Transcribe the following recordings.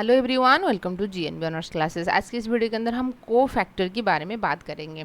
Hello everyone, welcome to GNB honours classes. आज की इस वीडियो के अंदर हम को फैक्टर की बारे में बात करेंगे।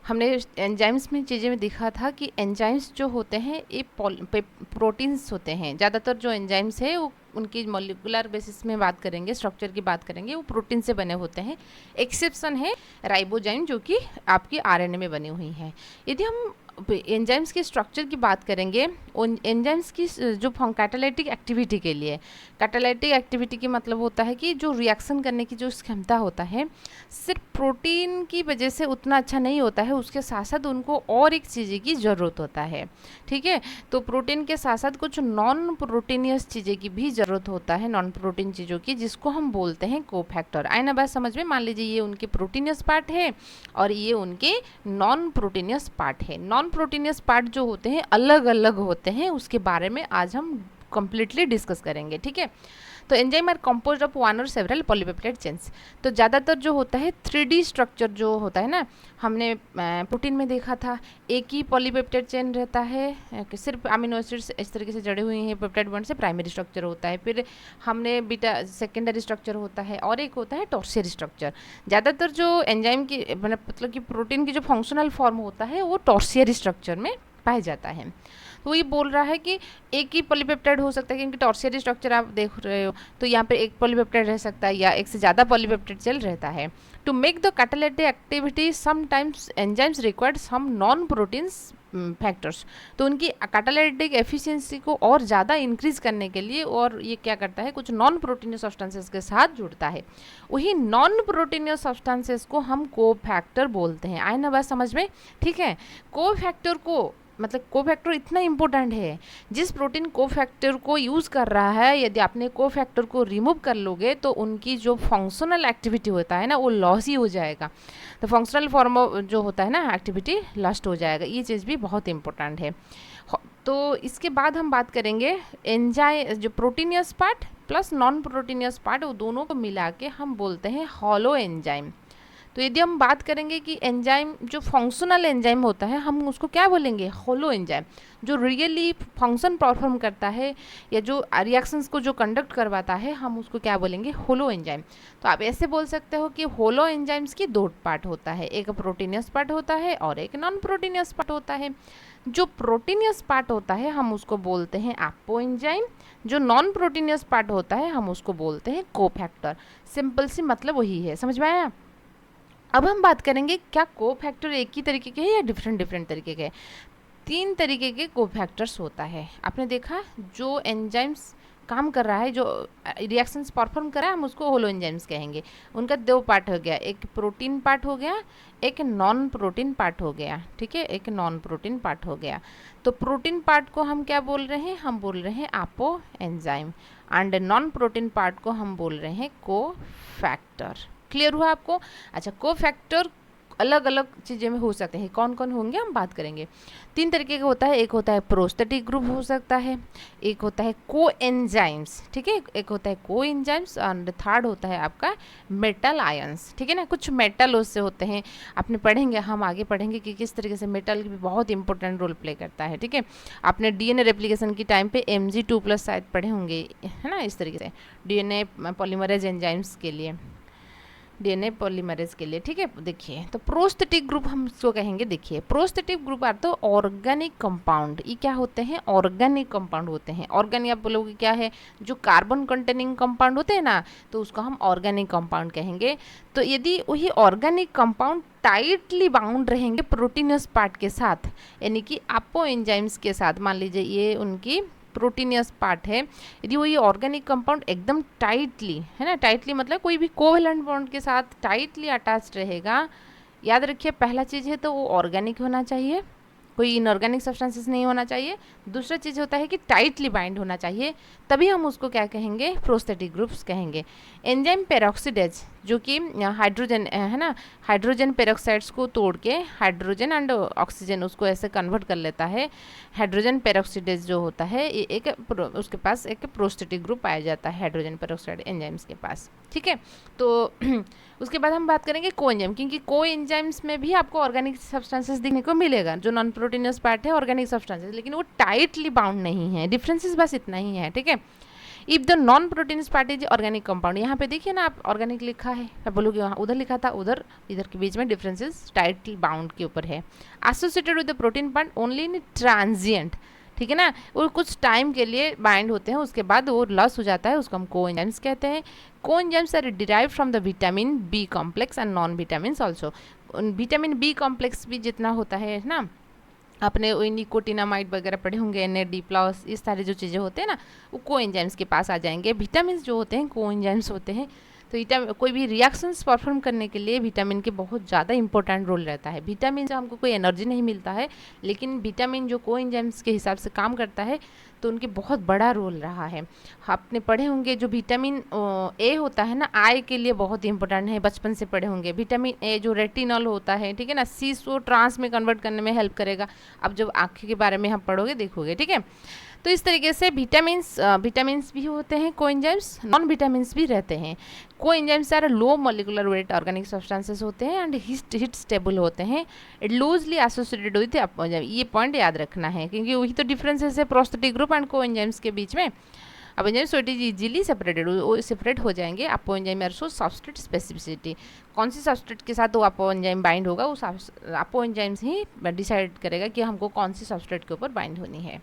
हमने एंजाइम्स में चीज़ें में देखा था कि एंजाइम्स जो होते हैं ये प्रोटीन्स होते हैं। ज़्यादातर जो एंजाइम्स है वो उनकी मॉलिक्यूलर बेसिस में बात करेंगे, स्ट्रक्चर की बात करेंगे, वो प्रोटीन से बने होते हैं। एक्सेप्शन है राइबोजाइम जो कि आपकी आरएनए में बनी हुई है। यदि हम एंजाइम्स की स्ट्रक्चर की बात करेंगे, उन एंजाइम्स की जो कैटालाइटिक एक्टिविटी के लिए, कैटालाइटिक एक्टिविटी की मतलब होता है कि जो रिएक्शन करने की जो क्षमता होता है सिर्फ प्रोटीन की वजह से उतना अच्छा नहीं होता है, उसके साथ साथ उनको और एक चीज़ें की ज़रूरत होता है। ठीक है, तो प्रोटीन के साथ साथ कुछ नॉन प्रोटीनियस चीज़ें की भी ज़रूरत होता है, नॉन प्रोटीन चीज़ों की, जिसको हम बोलते हैं कोफैक्टर। आए ना बात समझ में? मान लीजिए ये उनके प्रोटीनियस पार्ट है और ये उनके नॉन प्रोटीनियस पार्ट है। नॉन प्रोटीनियस पार्ट जो होते हैं अलग अलग होते हैं, उसके बारे में आज हम कंप्लीटली डिस्कस करेंगे। ठीक है, तो enzyme are composed of one और सेवरल पॉलीपेप्टाइड चेन्स। तो ज़्यादातर जो होता है 3D स्ट्रक्चर जो होता है ना, हमने प्रोटीन में देखा था एक ही पॉलीपेप्टाइड चेन रहता है, सिर्फ अमीनो एसिड्स इस तरीके से जड़े हुए हैं पेप्टाइड बॉन्ड से, प्राइमरी स्ट्रक्चर होता है। फिर हमने बीटा सेकेंडरी स्ट्रक्चर होता है और एक होता है टॉर्सियरी स्ट्रक्चर। ज़्यादातर जो एंजाइम की मतलब कि प्रोटीन की जो फंक्शनल फॉर्म होता है वो टॉर्सियरी स्ट्रक्चर में पाया जाता है। तो ये बोल रहा है कि एक ही पॉलीपेप्टाइड हो सकता है, क्योंकि टॉर्सियरी स्ट्रक्चर आप देख रहे हो तो यहाँ पे एक पॉलीपेप्टाइड रह सकता है या एक से ज़्यादा पॉलीपेप्टाइड सेल रहता है। To make the catalytic activity sometimes enzymes required some non proteins factors. तो उनकी कैटालाइटिक एफिशिएंसी को और ज़्यादा इंक्रीज करने के लिए और ये क्या करता है, कुछ नॉन प्रोटीनियस सब्सटेंसेस के साथ जुड़ता है। वही नॉन प्रोटीनियस सब्सटेंसेस को हम कोफैक्टर बोलते हैं। आए ना बात समझ में? ठीक है, कोफैक्टर को मतलब कोफैक्टर इतना इम्पोर्टेंट है, जिस प्रोटीन कोफैक्टर को यूज़ कर रहा है यदि आपने कोफैक्टर को रिमूव कर लोगे तो उनकी जो फंक्शनल एक्टिविटी होता है ना वो लॉस ही हो जाएगा। तो फंक्शनल फॉर्म जो होता है ना एक्टिविटी लॉस्ट हो जाएगा। ये चीज़ भी बहुत इंपॉर्टेंट है। तो इसके बाद हम बात करेंगे एंजाइम, जो proteinaceous part plus non proteinaceous part, वो दोनों को मिला के हम बोलते हैं हॉलो एंजाइम। तो यदि हम बात करेंगे कि एंजाइम जो फंक्शनल एंजाइम होता है हम उसको क्या बोलेंगे, होलो एंजाइम। जो रियली फंक्शन परफॉर्म करता है या जो रिएक्शंस को जो कंडक्ट करवाता है हम उसको क्या बोलेंगे, होलो एंजाइम। तो आप ऐसे बोल सकते हो कि होलो एंजाइम्स की दो पार्ट होता है, एक प्रोटीनियस पार्ट होता है और एक नॉन प्रोटीनियस पार्ट होता है। जो प्रोटीनियस पार्ट होता है हम उसको बोलते हैं अपो एंजाइम, जो नॉन प्रोटीनियस पार्ट होता है हम उसको बोलते हैं कोफैक्टर। सिंपल सी मतलब वही है, समझ में आया? अब हम बात करेंगे क्या कोफैक्टर एक ही तरीके के हैं या डिफरेंट डिफरेंट तरीके के। 3 तरीके के कोफैक्टर्स होता है। आपने देखा जो एंजाइम्स काम कर रहा है, जो रिएक्शंस परफॉर्म कर रहा है हम उसको होलो एंजाइम्स कहेंगे। उनका दो पार्ट हो गया, एक प्रोटीन पार्ट हो गया, एक नॉन प्रोटीन पार्ट हो गया। ठीक है, एक नॉन प्रोटीन पार्ट हो गया। तो प्रोटीन पार्ट को हम क्या बोल रहे हैं, हम बोल रहे हैं apoenzyme, and non protein part को हम बोल रहे हैं कोफैक्टर। क्लियर हुआ आपको? अच्छा, कोफैक्टर अलग अलग चीज़ें में हो सकते हैं, कौन कौन होंगे हम बात करेंगे। 3 तरीके का होता है, एक होता है प्रोस्थेटिक ग्रुप हो सकता है, एक होता है को एंजाइम्स, ठीक है, एक होता है को एंजाइम्स, एंड थर्ड होता है आपका मेटल आयंस। ठीक है ना, कुछ मेटल उससे होते हैं, आपने पढ़ेंगे, हम आगे पढ़ेंगे कि किस तरीके से मेटल भी बहुत इंपॉर्टेंट रोल प्ले करता है। ठीक है, आपने डीएनए रेप्लिकेशन की टाइम पे Mg2+ शायद पढ़े होंगे, है ना, इस तरीके से डीएनए पॉलीमरेज एंजाइम्स के लिए, डीएनए पॉलीमरेज के लिए। ठीक है, देखिए तो प्रोस्थेटिक ग्रुप हम इसको कहेंगे। देखिए प्रोस्थेटिक ग्रुप आर तो ऑर्गेनिक कंपाउंड। ये क्या होते हैं, ऑर्गेनिक कंपाउंड होते हैं। ऑर्गेनिक आप बोलोगे क्या है, जो कार्बन कंटेनिंग कंपाउंड होते हैं ना, तो उसको हम ऑर्गेनिक कंपाउंड कहेंगे। तो यदि वही ऑर्गेनिक कंपाउंड टाइटली बाउंड रहेंगे प्रोटीनियस पार्ट के साथ, यानी कि अपो एंजाइम्स के साथ, मान लीजिए ये उनकी प्रोटीनियस पार्ट है, यदि वो ये ऑर्गेनिक कंपाउंड एकदम टाइटली, है ना, टाइटली मतलब कोई भी कोवेलेंट बॉन्ड के साथ टाइटली अटैच्ड रहेगा। याद रखिए पहला चीज़ है तो वो ऑर्गेनिक होना चाहिए, कोई इनऑर्गेनिक सब्सटेंसेस नहीं होना चाहिए। दूसरा चीज़ होता है कि टाइटली बाइंड होना चाहिए, तभी हम उसको क्या कहेंगे, प्रोस्थेटिक ग्रुप्स कहेंगे। एंजाइम पेरोक्सिडेज जो कि हाइड्रोजन, है ना, हाइड्रोजन पेरोक्साइड्स को तोड़ के हाइड्रोजन एंड ऑक्सीजन उसको ऐसे कन्वर्ट कर लेता है। हाइड्रोजन पेरोक्सिडेज जो होता है ये एक उसके पास एक प्रोस्थेटिक ग्रुप पाया जाता है हाइड्रोजन पेरोक्साइड एंजाइम्स के पास। ठीक है, तो उसके बाद हम बात करेंगे को एंजाइम, क्योंकि को एंजाइम्स में भी आपको ऑर्गेनिक सब्सटेंसेस देखने को मिलेगा। जो नॉन प्रोटीनियस पार्ट है ऑर्गेनिक सब्सटेंसेस, लेकिन वो टाइटली बाउंड नहीं है। डिफरेंसेस बस इतना ही है। ठीक है, if the non proteins part is organic compound, यहाँ पे देखिए ना आप ऑर्गेनिक लिखा है, आप बोलोगे वहाँ उधर लिखा था, उधर इधर के बीच में डिफरेंसेस टाइटली बाउंड के ऊपर है। Associated with the protein part only in transient, ठीक है ना, वो कुछ टाइम के लिए बाइंड होते हैं, उसके बाद वो लॉस हो जाता है, उसको हम कोएंजाइम्स कहते हैं। Coenzymes are derived from the vitamin B complex and non vitamin also. Vitamin B complex भी जितना होता है ना, अपने निकोटिनामाइड वगैरह पढ़े होंगे, NAD+, इस सारे जो चीज़ें होते हैं ना, वो कोएंजाइम्स के पास आ जाएंगे। विटामिन जो होते हैं कोएंजाइम्स होते हैं। तो कोई भी रिएक्शंस परफॉर्म करने के लिए विटामिन के बहुत ज़्यादा इंपॉर्टेंट रोल रहता है। विटामिन से हमको कोई एनर्जी नहीं मिलता है, लेकिन विटामिन जो कोएंजाइम्स के हिसाब से काम करता है, तो उनके बहुत बड़ा रोल रहा है। आपने पढ़े होंगे जो विटामिन ए होता है ना, आई के लिए बहुत इंपॉर्टेंट है, बचपन से पढ़े होंगे। विटामिन ए जो रेटिनॉल होता है, ठीक है ना, सीसो ट्रांस में कन्वर्ट करने में हेल्प करेगा। अब जब आँखें के बारे में हम पढ़ोगे देखोगे, ठीक है। तो इस तरीके से विटामिन्स भी होते हैं कोएंजाइम्स, नॉन विटामिन्स भी रहते हैं। Coenzymes are low molecular weight organic substances होते हैं एंड हीट स्टेबल होते हैं, लूजली एसोसिएटेड विद अपोएंजाइम। ये पॉइंट याद रखना है, क्योंकि वही तो डिफरेंसेस है प्रोस्थेटिक ग्रुप एंड कोएंजाइम्स के बीच में। Apoenzyme so it is easily separated, वो सेपरेट हो जाएंगे। Apoenzyme are so substrate specificity, कौन सी सबस्ट्रेट के साथ वो अपोएंजाइम बाइंड होगा, उस अपोएंजाइम्स ही डिसाइड करेगा कि हमको कौन सी सबस्ट्रेट के ऊपर बाइंड होनी है।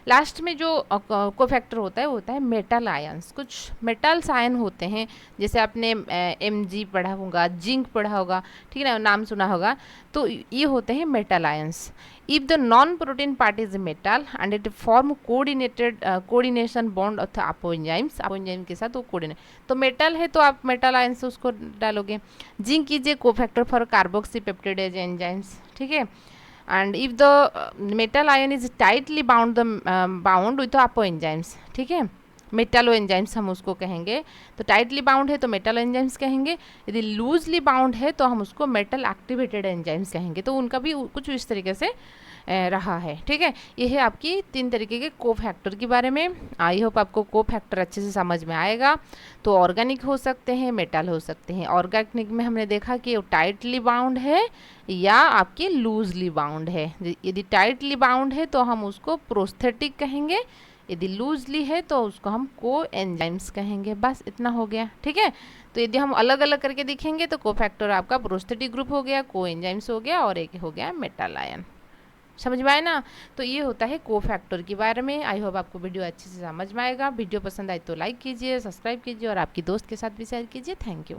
लास्ट में जो कोफैक्टर होता है वो होता है मेटल आयंस। कुछ मेटल्स आयन होते हैं, जैसे आपने Mg पढ़ा होगा, जिंक पढ़ा होगा, ठीक है ना, नाम सुना होगा, तो ये होते हैं metal ions. If the non protein part is metal and it form coordination bond of apoenzymes, apoenzyme के साथ वो कोऑर्डिनेट, तो मेटल है तो आप मेटल आयंस उसको डालोगे। Zinc is a cofactor for carboxy peptidase enzymes, ठीक है। and if the metal ion is tightly bound with the apoenzymes, ठीक है, मेटलो एंजाइम्स हम उसको कहेंगे। तो टाइटली बाउंड है तो मेटल एंजाइम्स कहेंगे, यदि लूजली बाउंड है तो हम उसको मेटल एक्टिवेटेड एंजाइम्स कहेंगे। तो उनका भी कुछ इस तरीके से रहा है, ठीक है। ये है आपकी 3 तरीके के कोफैक्टर के बारे में। आई होप आपको कोफैक्टर अच्छे से समझ में आएगा। तो ऑर्गेनिक हो सकते हैं, मेटल हो सकते हैं। ऑर्गेनिक में हमने देखा कि वो टाइटली बाउंड है या आपकी लूजली बाउंड है। यदि टाइटली बाउंड है तो हम उसको प्रोस्थेटिक कहेंगे, यदि लूजली है तो उसको हम कोएंजाइम्स कहेंगे। बस इतना हो गया, ठीक है। तो यदि हम अलग अलग करके देखेंगे तो कोफैक्टर आपका प्रोस्थेटिक ग्रुप हो गया, कोएंजाइम्स हो गया, और एक हो गया मेटल आयन। समझ में आए ना। तो ये होता है कोफैक्टर के बारे में। आई होप आपको वीडियो अच्छे से समझ में आएगा। वीडियो पसंद आए तो लाइक कीजिए, सब्सक्राइब कीजिए और आपकी दोस्त के साथ भी शेयर कीजिए। Thank you.